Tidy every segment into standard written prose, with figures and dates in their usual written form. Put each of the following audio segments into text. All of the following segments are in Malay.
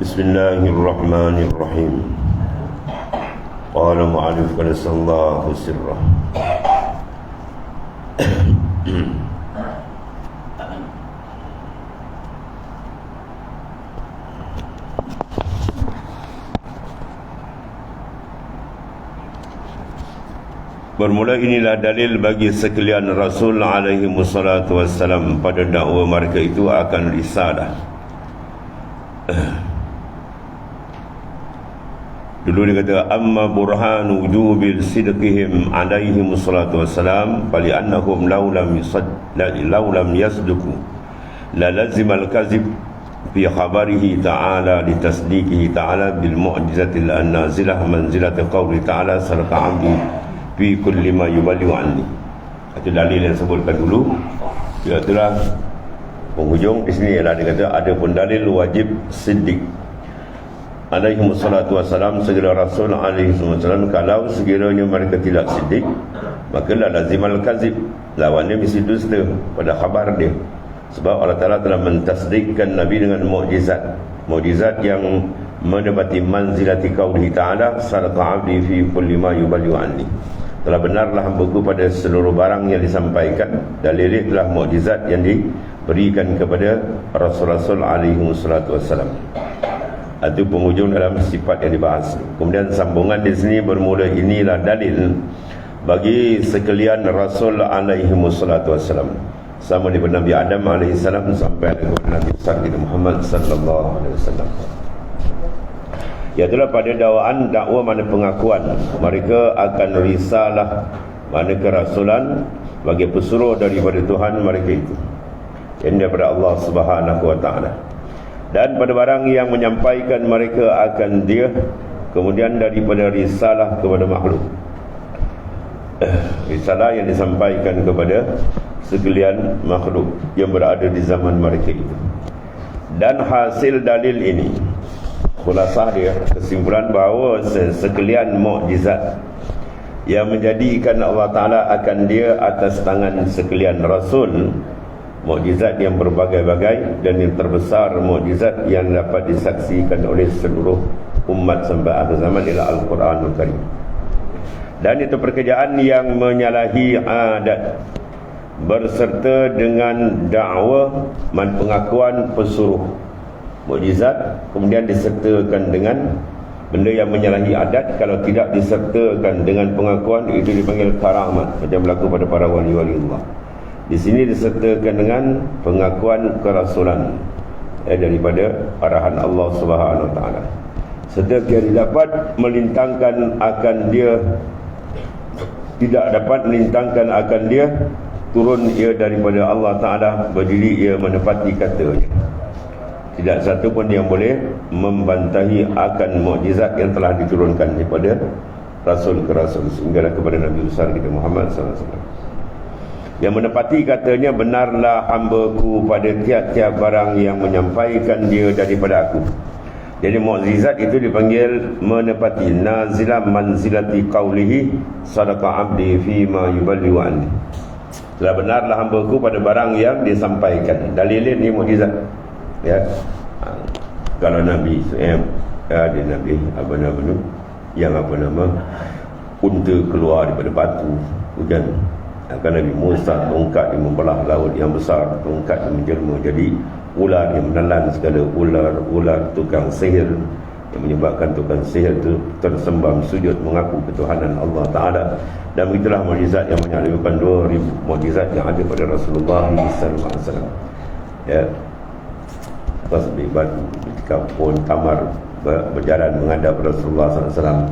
Bismillahirrahmanirrahim. Qala mu'alif qadasallahu sirrah. Bermula inilah dalil bagi sekalian Rasul alaihi wassalatu wassalam pada dakwah mereka itu akan risalah. Dulu dia kata amma burhan wujubil sidqihim alaihi wassalatu wassalam fali annahum law lam yasduku la lazimal kazib fi khabarihi ta'ala li tasdiqihi ta'ala bil mu'jizatil an-nazilah manzilati qawli ta'ala sarqa 'abdi fi kulli ma yuballighu anni. Itu dalil yang sebutkan dulu. Itulah penghujung di sini ialah dia kata ada pun dalil wajib siddiq alaihi wassalatu wassalam, segala Rasul alaihi wassalam, kalau sekiranya mereka tidak siddiq maka la lazimal kazib, lawannya mesti dusta pada khabar dia. Sebab Allah Ta'ala telah mentasdikkan Nabi dengan mukjizat yang menepati manzilati qaulihi ta'ala sadaqa 'abdi fi kulli ma yuballighu anni. Telah benarlah hamba-Ku pada seluruh barang yang disampaikan. Dalil itulah mukjizat yang diberikan kepada Rasul-Rasul alaihi wassalatu wassalam. Itu penghujung dalam sifat yang dibahas. Kemudian sambungan di sini bermula, inilah dalil bagi sekalian Rasul alaihi wassalatu wassalam, sama daripada Nabi Adam alaihi salam sampai kepada Nabi besar kita Muhammad sallallahu alaihi wasallam. Iaitulah pada dakwah mana pengakuan mereka akan risalah, mana kerasulan bagi pesuruh daripada Tuhan mereka itu, yang daripada Allah Subhanahu wa taala. Dan pada barang yang menyampaikan mereka akan dia, kemudian daripada risalah kepada makhluk, risalah yang disampaikan kepada sekalian makhluk yang berada di zaman mereka itu. Dan hasil dalil ini, khulasah dia, kesimpulan bahawa sekalian mukjizat yang menjadikan Allah Ta'ala akan dia atas tangan sekalian Rasul, mukjizat yang berbagai-bagai dan yang terbesar mukjizat yang dapat disaksikan oleh seluruh umat sampai akhir zaman ialah Al-Quranul Karim. Dan itu pekerjaan yang menyalahi adat berserta dengan dakwah dan pengakuan pesuruh mukjizat, kemudian disertakan dengan benda yang menyalahi adat. Kalau tidak disertakan dengan pengakuan, itu dipanggil karamat, macam berlaku pada para wali-wali Allah. Di sini disertakan dengan pengakuan kerasulan daripada arahan Allah Subhanahu wa taala. Setiap dia dapat melintangkan akan dia, tidak dapat melintangkan akan dia, turun ia daripada Allah Ta'ala, berdiri ia menepati katanya. Tidak satu pun yang boleh membantahi akan mukjizat yang telah diturunkan daripada Rasul ke Rasul sehinggalah kepada Nabi besar kita Muhammad SAW. Yang menepati katanya, benarlah hamba-Ku pada tiap-tiap barang yang menyampaikan dia daripada Aku. Jadi mukjizat itu dipanggil menepati, nazilah manzilati qaulihi sadaqa 'abdi fi ma yuballighu anni. Telah benarlah hamba-Ku pada barang yang disampaikan. Dalilnya ni mukjizat. Ya, kalau Nabi ada Nabi yang unta keluar daripada batu, hujan. Akan Nabi Musa, tongkat yang membelah laut yang besar, tongkat yang menjelma jadi ular yang menelan segala ular tukang sihir, yang menyebabkan tukang sihir itu tersembam sujud mengaku ketuhanan Allah Ta'ala. Dan begitulah mukjizat yang menyalibkan 2000 mukjizat yang ada pada Rasulullah SAW. Ya, tasbih batu, ketika pohon tamar berjalan menghadap Rasulullah SAW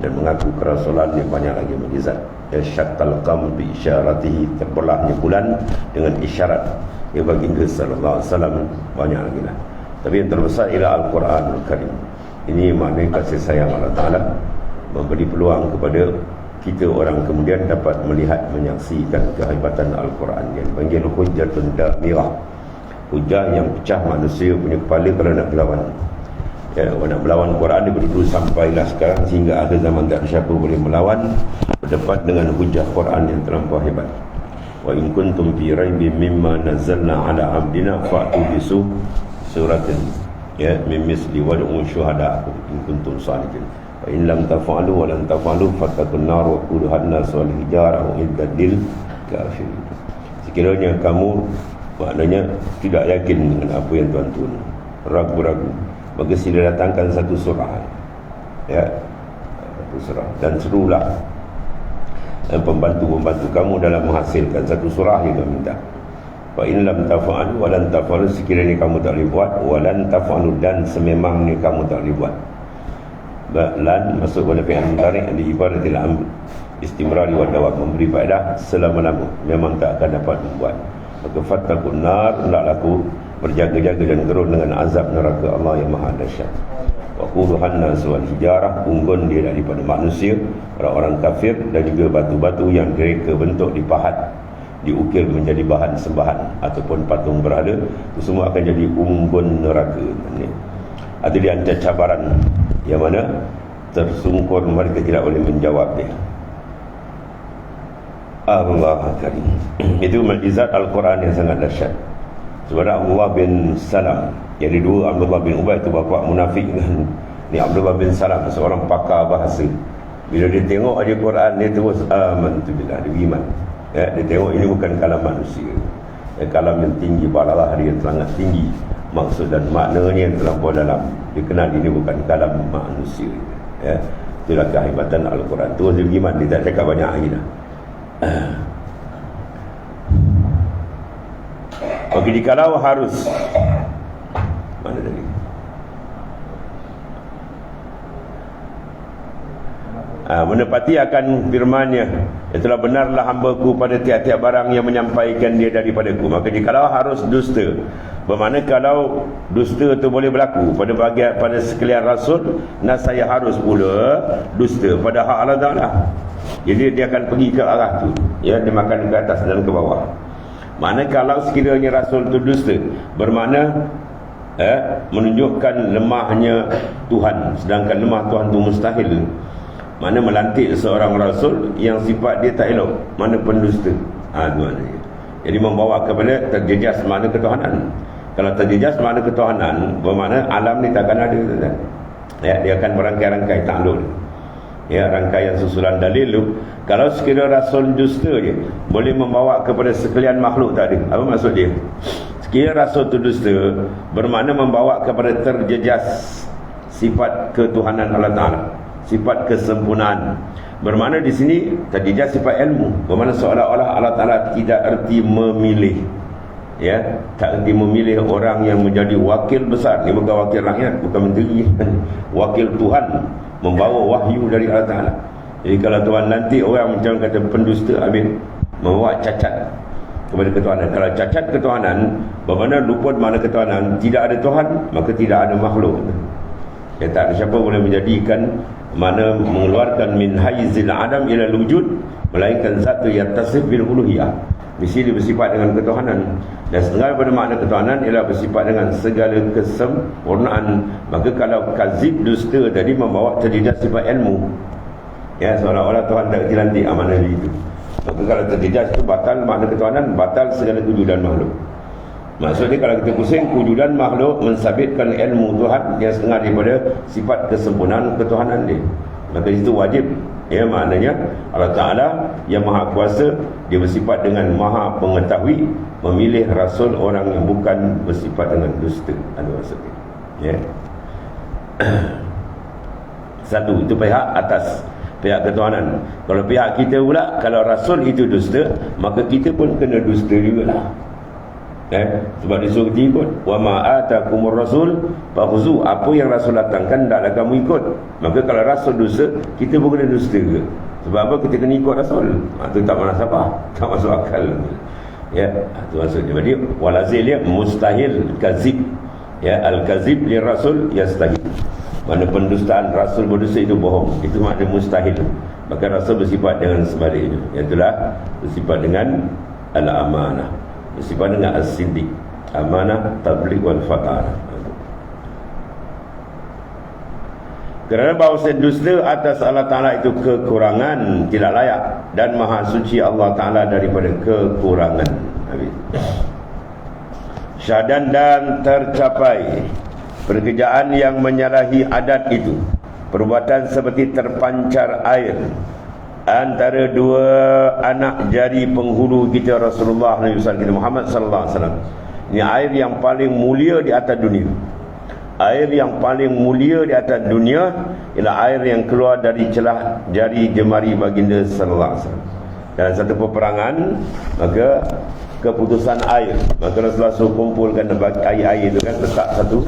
dan mengaku kerasulan, yang banyak lagi mukjizat. Syaqqal qamar bi isyaratihi, terbelahnya bulan dengan isyarat ya baginda sallallahu alaihi wasallam, banyak lagi lah. Tapi yang terbesar ialah Al-Quranul Karim. Ini maknanya kasih sayang Allah Ta'ala memberi peluang kepada kita orang kemudian dapat melihat, menyaksikan kehebatan Al-Quran yang dipanggil hujjatun damirah, hujah yang pecah manusia punya kepala kalau nak berlawan. Ya, nak melawan Quran dia dulu sampailah sekarang sehingga akhir zaman tak ada siapa boleh melawan berdebat dengan hujah Quran yang terlampau hebat. Wa in kuntum fi raibin mimma nazzalna ala abdina fa'tu bi suratin ya, min misli wad'u syuhada'akum in kuntum shadiqin. Fa in lam taf'alu wa lan taf'alu fattaqun nar wa quduha an-nas wal hijarah uiddat lil kafirin. Sekiranya kamu maknanya tidak yakin dengan apa yang Tuhan turun, ragu-ragu, maka sila datangkan satu surah, ya, satu surah, dan serulah pembantu-pembantu kamu dalam menghasilkan satu surah yang kami minta. Fa in lam taf'alu wa lan taf'alu, sekiranya kamu tak boleh buat, wa lan taf'alu, dan sememangnya kamu tak boleh buat. Lan masuk pada fi'il mudhari' di ibaratil amr istimrari wa dawam, memberi faedah selama-lama, memang tak akan dapat membuat. Maka fattaqun nar, hendaklah aku berjaga-jaga dan gerun dengan azab neraka Allah yang maha dahsyat. Wa quduhan nas wal hijarah, unggun dia daripada manusia, orang-orang kafir, dan juga batu-batu yang mereka bentuk dipahat, diukir menjadi bahan sembahan ataupun patung berhala, itu semua akan jadi unggun neraka. Ada di antara cabaran yang mana tersungkur mereka tidak boleh menjawab dia. Allah Karim. Itu mukjizat Al-Quran yang sangat dahsyat. Sebenarnya Abdullah bin Salam, jadi dua Abdullah bin Ubay itu bapa munafik kan. Ni Abdullah bin Salam seorang pakar bahasa. Bila dia tengok ada Quran, dia terus amantu billah, dia beriman. Ya, dia tengok ini bukan kalam manusia. Ya, kalam yang tinggi, balalah dia sangat tinggi. Maksud dan maknanya yang terlampau dalam. Dia kenal ini bukan kalam manusia. Ya, itulah kehebatan Al-Quran. Terus dia beriman, dia tak cakap banyak lagi dah. Bagi dikalau harus mana tadi? Menepati akan firman-Nya, itulah benarlah hamba-Ku pada tiap-tiap barang yang menyampaikan dia daripada-Ku. Maka jikalau harus dusta, bermakna kalau dusta itu boleh berlaku pada sekalian rasul, saya harus pula dusta pada hak Allah Ta'ala. Jadi dia akan pergi ke arah tu, ya, dia makan ke atas dan ke bawah. Mana kalau sekiranya rasul itu dusta, bermakna menunjukkan lemahnya Tuhan, sedangkan lemah Tuhan itu mustahil. Mana melantik seorang rasul yang sifat dia tak elok, mana pendusta. Itu maknanya. Jadi membawa kepada terjejas makna ketuhanan. Kalau terjejas makna ketuhanan, bermakna alam ni takkan ada, kan? Ya, dia akan berangkai-rangkai takluk. Ya, rangkaian susulan dalil tu. Kalau sekiranya rasul dusta je, boleh membawa kepada sekalian makhluk tak ada. Apa maksud dia? Sekiranya rasul tu dusta, bermakna membawa kepada terjejas sifat ketuhanan Allah Ta'ala, sifat kesempurnaan. Bermakna di sini terjejas sifat ilmu, bermakna seolah-olah Allah Ta'ala tidak erti memilih. Ya, tak erti memilih orang yang menjadi wakil besar. Ini bukan wakil rakyat, bukan menteri. Wakil Tuhan, membawa wahyu dari Allah Ta'ala. Jadi kalau Tuhan nanti orang macam kata pendusta, habis membawa cacat kepada ketuhanan. Kalau cacat ketuhanan, bermakna luput makna ketuhanan, tidak ada Tuhan, maka tidak ada makhluk. Ya, tak ada siapa boleh menjadikan, mana mengeluarkan min haizil adam ila wujud, melainkan zat yang tasif bil uluhiyah. Mesti dia bersifat dengan ketuhanan. Dan setengah daripada makna ketuhanan ialah bersifat dengan segala kesempurnaan. Maka kalau kazib, dusta tadi membawa terjejas sifat ilmu, ya, seolah-olah Tuhan tak dilantik amanah itu. Maka kalau terjejas itu batal makna ketuhanan, batal segala wujudan makhluk. Maksudnya kalau kita pusing, wujudan makhluk mensabitkan ilmu Tuhan yang setengah daripada sifat kesempurnaan ketuhanan dia. Maka itu wajib, ya, maknanya Allah Ta'ala yang maha kuasa, dia bersifat dengan maha pengetahui, memilih rasul orang yang bukan bersifat dengan dusta. Ada maksudnya, ya. Satu, itu pihak atas, pihak ketuhanan. Kalau pihak kita pula, kalau rasul itu dusta, maka kita pun kena dusta jugalah. Sebab disuruh kita ikut, wa ma atakumur rasul fakhuzu, apa yang rasul datangkan hendaklah kamu ikut. Maka kalau rasul dusta, kita pun kena dusta ke? Sebab apa? Kita kena ikut rasul. Itu tak munasabah, tak masuk akal. Ya, itu maksudnya. Jadi walazil dia mustahil kazib. Ya, al-kazib li rasul yastahil. Mana pendustaan rasul berdusta itu bohong, itu makna mustahil. Maka rasul bersifat dengan sebaliknya, iaitulah bersifat dengan al-amanah, bersifat dengan as-siddiq, amanah, tabligh wal fata'ah. Kerana bahawa dusta atas Allah Ta'ala itu kekurangan, tidak layak, dan maha suci Allah Ta'ala daripada kekurangan. Habis. Syahadan dan tercapai Pekerjaan yang menyalahi adat itu, perbuatan seperti terpancar air antara dua anak jari penghulu kita Rasulullah Nabi kita Muhammad sallallahu alaihi wasallam. Ini air yang paling mulia di atas dunia. Air yang paling mulia di atas dunia ialah air yang keluar dari celah jari jemari baginda sallallahu alaihi wasallam. Dalam satu peperangan, maka keputusan air, maka Rasulullah suruh kumpulkan air itu kan, letak satu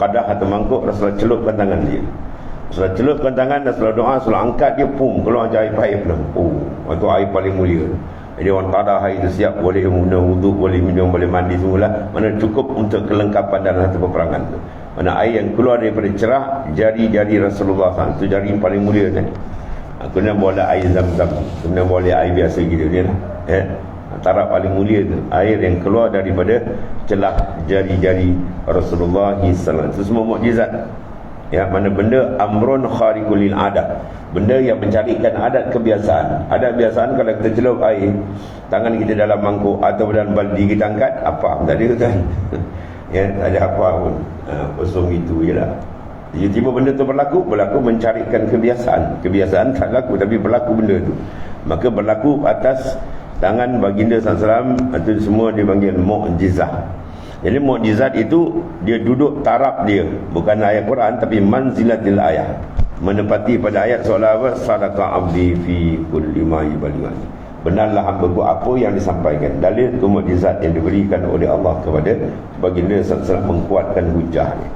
kadah atau mangkuk, Rasulullah celupkan tangan dia. Rasulullah celupkan tangan, Rasulullah doa, Rasulullah angkat dia, pum, keluar air air penuh. Itu air paling mulia. Jadi orang kadah air itu siap, boleh minum wuduk, boleh minum, boleh mandi semualah. Mana cukup untuk kelengkapan dalam satu peperangan itu. Mana air yang keluar daripada cerah jari-jari Rasulullah SAW, itu jari yang paling mulia kan. Kemudian boleh air zam-zam, kemudian boleh air biasa gitu dia lah. Antara paling mulia itu air yang keluar daripada celah jari-jari Rasulullah SAW. Itu semua mukjizat. Ya, mana benda amrun khariqul lil adat, benda yang mencarikan adat kebiasaan. Adat kebiasaan kalau kita celup air, tangan kita dalam mangkuk atau dalam baldi kita angkat, apa tak ada kan. Ya, tak ada apa pun. Kosong itu jelah. Tiba-tiba benda tu berlaku mencarikan kebiasaan. Kebiasaan tak berlaku tapi berlaku benda tu. Maka berlaku atas tangan baginda SAW, itu semua dipanggil mukjizat. Jadi mukjizat itu dia duduk taraf dia, bukan ayat Quran tapi manzilatil ayat. Menepati pada ayat seolah apa? Sadaqa abdi fi kulli ma yuballigh. Benarlah hamba-ku apa yang disampaikan. Dalil itu mukjizat yang diberikan oleh Allah kepada baginda SAW, menguatkan hujahnya.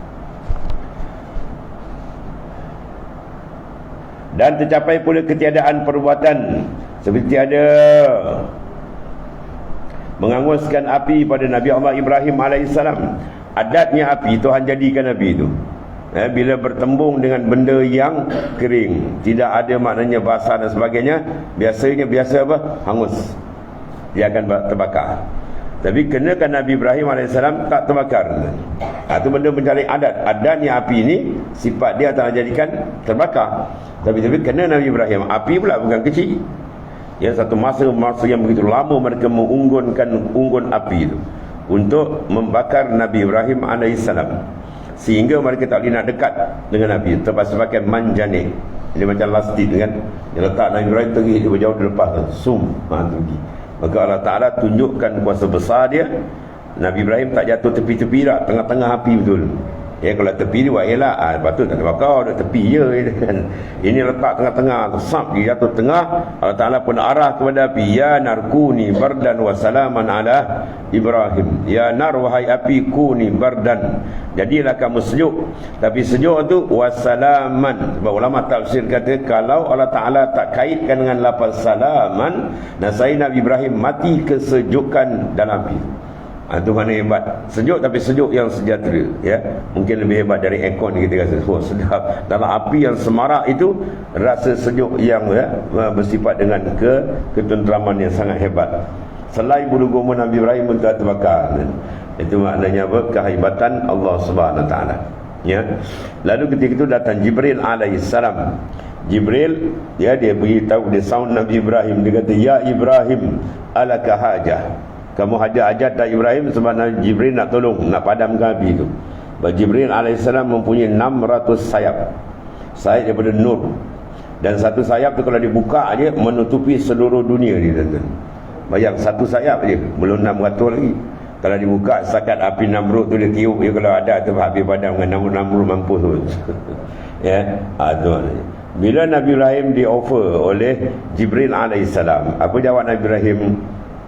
Dan tercapai pula ketiadaan perbuatan seperti ada menganguskan api pada Nabi Allah Ibrahim AS. Adatnya api, Tuhan jadikan api itu bila bertembung dengan benda yang kering, tidak ada maknanya basah dan sebagainya, biasa apa? Hangus, dia akan terbakar. Tapi kenakan Nabi Ibrahim AS tak terbakar. Itu benda mencari adat. Adatnya api ini sifat dia tak jadikan terbakar. Tapi kena Nabi Ibrahim, api pula bukan kecil. Ya, satu masa yang begitu lama mereka mengunggun api itu untuk membakar Nabi Ibrahim AS, sehingga mereka tak boleh nak dekat dengan api. Terpaksa pakai manjanik, ini macam lastik kan, dia letak Nabi Ibrahim pergi, dia berjauh, dia lepas pergi. Maka Allah Ta'ala tunjukkan kuasa besar dia. Nabi Ibrahim tak jatuh tepi-tepi tak, tengah-tengah api betul. Ya, kalau tepi ni buat elak, patut tak terbakar, duduk tepi je kan. Ini letak tengah-tengah, sap dia jatuh tengah. Allah Ta'ala pun arah kepada api, ya narkuni bardan wa salaman ala Ibrahim. Ya nar, wahai api, kuni bardan, jadilah kamu sejuk. Tapi sejuk tu wasalaman. Sebab ulama tafsir kata, kalau Allah Ta'ala tak kaitkan dengan lafaz salaman, nasai Nabi Ibrahim mati kesejukan dalam api. Itu mana hebat. Sejuk tapi sejuk yang sejahtera, ya. Mungkin lebih hebat dari aircon kita rasa. Sedap. Dalam api yang semarak itu rasa sejuk yang bersifat dengan ketentraman yang sangat hebat. Selain bulu goma Nabi Ibrahim pun tak terbakar. Itu maknanya apa? Kehebatan Allah Subhanahu Wa Taala. Ya. Lalu ketika itu datang Jibril alaihissalam. Jibril dia beritahu, dia sound Nabi Ibrahim, dia kata, ya Ibrahim, alaka hajah, kamu hajat tak Ibrahim? Sebab Nabi Jibril nak tolong, nak padamkan api itu. Jibril AS mempunyai 600 sayap. Sayap daripada nur. Dan satu sayap tu kalau dibuka je menutupi seluruh dunia ni, tuan-tuan. Bayang satu sayap je, belum 600 lagi. Kalau dibuka setakat api Namrud tu dia tiup je, kalau ada tu habis padam dengan Namrud mampus tu. Ya, tu. Bila Nabi Ibrahim di offer oleh Jibril AS, apa jawab Nabi Ibrahim?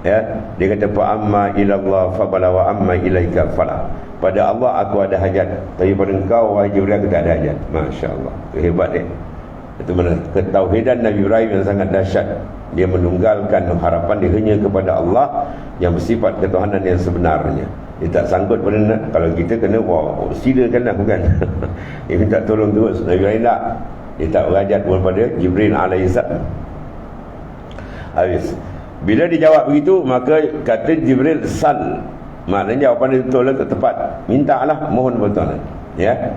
Ya, dia kata, fa amma ila Allah fa bala wa amma ilaika fala. Pada Allah aku ada hajat, tapi pada engkau wahai Jibril aku tak ada hajat. Masya-Allah, hebat dia. Itu mana ketauhidan Nabi Ibrahim yang sangat dahsyat. Dia menunggalkan harapan dia hanya kepada Allah yang bersifat ketuhanan yang sebenarnya. Dia tak sangkut pada, kalau kita kena silakanlah, bukan. Dia minta tolong terus. Nabi Ibrahim tak, dia tak berhajat kepada Jibril alaihissalam. Habis. Bila dijawab begitu, maka kata Jibril, sal. Maknanya jawapan dia betul atau tepat. Mintalah, mohon betul. Ya.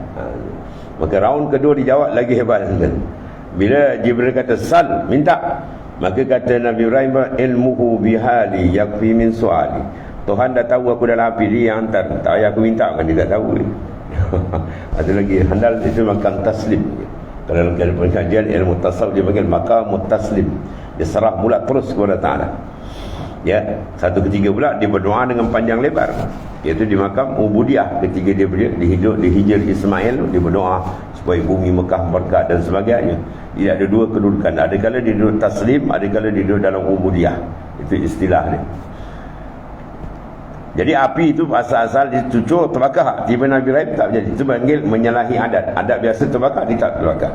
Maka raun kedua dijawab lagi hebat. Bila Jibril kata sal, minta, maka kata Nabi Ibrahim, ilmuhu bihali yakfi min suali. Tuhan dah tahu aku dalam api, dia yang hantar. Tak payah aku minta, kan dia tak tahu. Ada lagi handal itu makam taslim. Kalau dalam pengajian ilmu tasawuf dia panggil makam taslim. Dia serah pula terus kepada Ta'ala. Ya, satu ketiga pula dia berdoa dengan panjang lebar, iaitu di makam Ubudiyah. Ketika dia di Hijr Ismail, dia berdoa supaya bumi Mekah berkat dan sebagainya. Dia ada dua kedudukan, ada kala dia duduk taslim, ada kala dia duduk dalam Ubudiyah. Itu istilah dia. Jadi api itu asal-asal dicucur terbakar. Tiba Nabi Ibrahim tak jadi. Itu panggil menyalahi adat. Adat biasa terbakar, dia tak terbakar.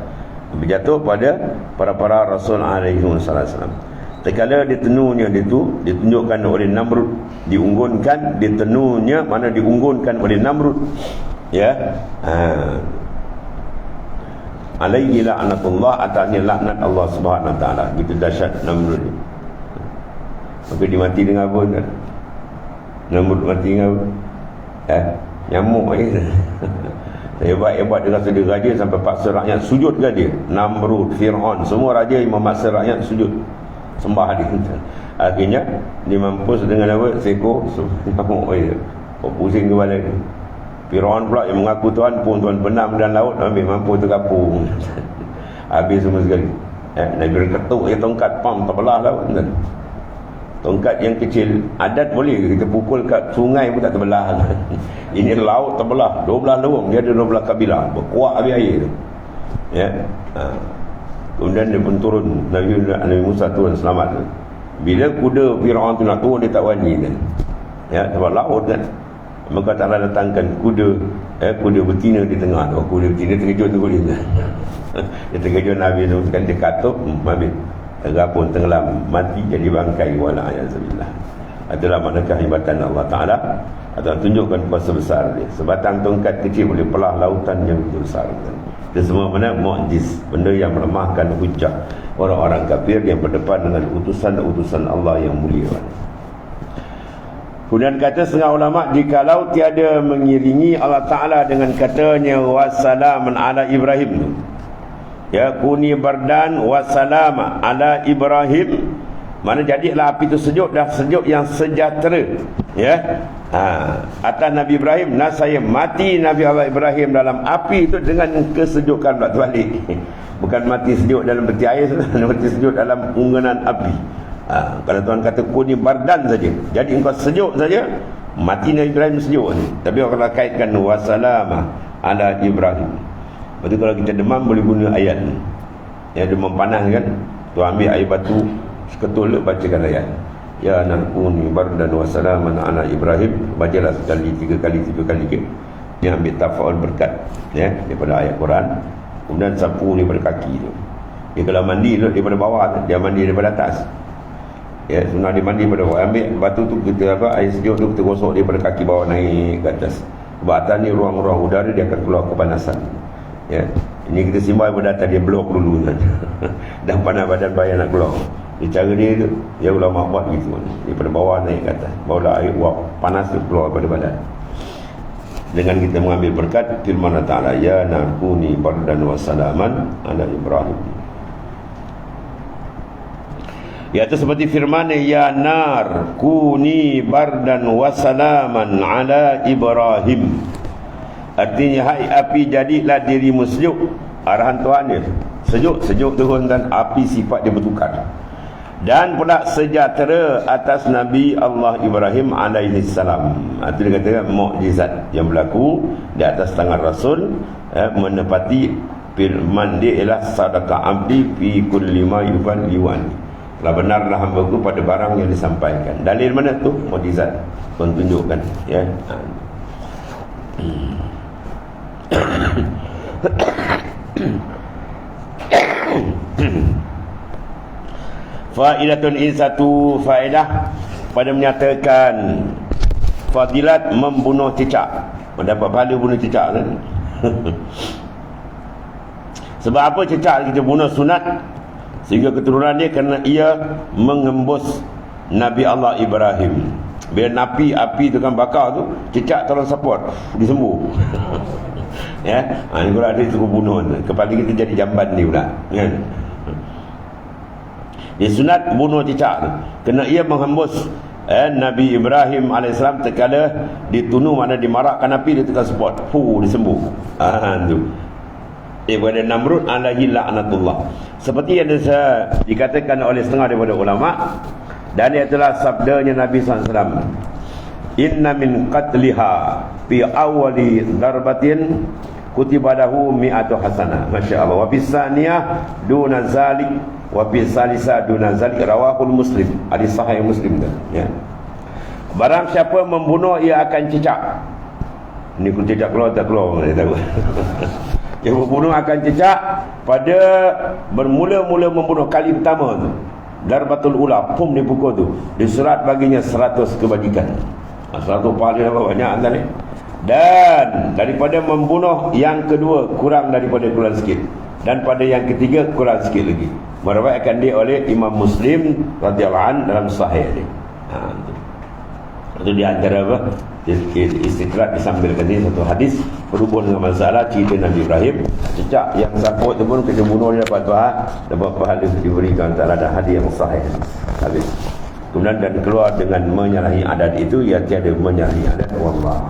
Berjatuh pada para Rasul alaihi wasallam. Tekala ditenunya ditunjukkan oleh Namrud, diunggunkan, ditenunya mana diunggunkan oleh Namrud. Ya. Alaihi la'natullah, atanya laknat Allah Subhanahu wa taala. Begitu dahsyat Namrud. Maka dia mati dengan apa kan? Namrud mati dengan nyamuk je. Hebat-hebat dia rasa dia raja sampai paksa rakyat sujud ke dia. Namrud, Fir'aun, semua raja yang memaksa rakyat sujud sembah dia. Akhirnya dia mampus dengan apa? Seekor nyamuk je. Pusing kepala dia. Fir'aun pula yang mengaku Tuhan pun, Tuhan benam dan laut, ambil mampu terkapung. Habis semua sekali. Nabi ketuk je tongkat, pam, terbelah laut. Tongkat yang kecil, adat boleh kita pukul kat sungai pun tak terbelah. Ini laut terbelah, 12 lorong, dia ada 12 kabilah, berkuat habis air tu. Ya. Kemudian dia pun turun, Nabi Musa turun selamat. Bila kuda Fir'aun tu nak turun, dia tak wani kan. Ya, sebab laut kan. Maka Ta'ala datangkan kuda betina di tengah tu. Kuda betina terkejut tu boleh. Dia terkejut Nabi tu kan, dia katuk, habis tergapun, tenggelam, mati jadi bangkai, wala'ayazubillah. Itulah makna kehebatan Allah Ta'ala, atau tunjukkan kuasa besar dia. Sebatang tongkat kecil boleh pelah lautan yang begitu besar. Itu semua mana mu'jiz, benda yang melemahkan hujah orang-orang kafir yang berdepan dengan utusan-utusan Allah yang mulia. Kemudian kata setengah ulama, jikalau tiada mengiringi Allah Ta'ala dengan katanya wassalaman ala Ibrahim, ya, kuni bardan wassalama ala Ibrahim, mana jadilah api itu sejuk, dah sejuk yang sejahtera, ya. Atas Nabi Ibrahim, saya mati Nabi Allah Ibrahim dalam api itu dengan kesejukan pula terbalik. Bukan mati sejuk dalam peti air, mati sejuk dalam unggunan api. Kalau Tuhan kata kuni bardan saja, jadi engkau sejuk saja, mati Nabi Ibrahim sejuk. Tapi kalau kaitkan wassalama ala Ibrahim, lepas tu kalau kita demam boleh guna ayat ni. Yang demam panas kan, tu ambil air batu seketul, bacakan ayat ya nakuni bardan wa salaman ala Ibrahim, bacalah sekali, 3 kali ke. Dia ambil tafaul berkat, ya, daripada ayat Quran. Kemudian sapu daripada kaki tu. Dia kalau mandi daripada bawah, dia mandi daripada atas. Ya, sunah dia mandi daripada bawah. Ambil batu tu, kita air sejuk tu kita gosok daripada kaki bawah naik ke atas. Sebab atas ni ruang-ruang udara, dia akan keluar kepanasan. Ya, ini kita simbah pada atas, dia blok dulu kan. Dan panas badan bayar nak keluar. Cara dia tu, ya ulama buat gitu kan. Daripada bawah naik ke atas, barulah air uap panas tu keluar pada badan. Dengan kita mengambil berkat firman Allah Ta'ala, ya nakuni bardan wa salaman ala Ibrahim. Iaitu seperti firman, ya nar kuni bardan wa salaman ala Ibrahim. Artinya, hai api, jadilah dirimu sejuk. Arahan Tuhan dia sejuk turun, dan api sifat dia bertukar. Dan pula sejahtera atas Nabi Allah Ibrahim alaihi salam. Itu dia kata mukjizat yang berlaku di atas tangan Rasul, menepati firman dia ialah sadaqah abdi fi kulli ma yuwan. Kalau benarlah hamba-Ku pada barang yang disampaikan. Dalil mana tu? Mukjizat menunjukkan, ya. Faidatun, in satu faedah pada menyatakan fadilat membunuh cicak, mendapat pahala bunuh cicak kan. Sebab apa cicak kita bunuh sunat? Sehingga keturunan dia kerana ia mengembus Nabi Allah Ibrahim. Bila api tu kan bakar tu, cicak tolong support, disembuh. Ya, ini kalau ada suruh bunuh, kepala kita jadi jamban ni pula, kan. Dia sunat bunuh cicak tu kerana ia menghembus Nabi Ibrahim AS terkala ditunu, mana dimarakkan api, dia tekan support, disembuh. Tu daripada Namrud alaihi la'natullah. Seperti yang dikatakan oleh setengah daripada ulama, dan ia telah sabdanya Nabi SAW, inna min qatliha fi awali darbatin kutibadahu mi'atu hasanah. Masya Allah. Wa bisaniyah duna zalik wa bisalisa duna zalik, rawahul Muslim. Hadis sahih Muslim dah. Ya. Barang siapa membunuh, ia akan cecak. Ini kun cecak keluar tak keluar, mana tahu. Yang membunuh akan cecak pada bermula-mula membunuh kali pertama tu. Darbatul ula, pum dipukul tu, diserat baginya 100 kebajikan. 100 pahala banyak anda ni. Dan daripada membunuh yang kedua kurang sikit, dan pada yang ketiga kurang sikit lagi. Meriwayatkan dia oleh Imam Muslim radhiyallahu anhu dalam sahih dia. Itu di antara apa? Istidrak disambilkan ini satu hadis berhubung dengan masalah cerita Nabi Ibrahim. Cecak yang saput tu pun kita bunuh dia dapat Tuhan, dapat pahala diberikan antara ada hadis yang sahih. Habis. Kemudian dan keluar dengan menyalahi adat itu, ia tiada menyalahi adat. Wallah.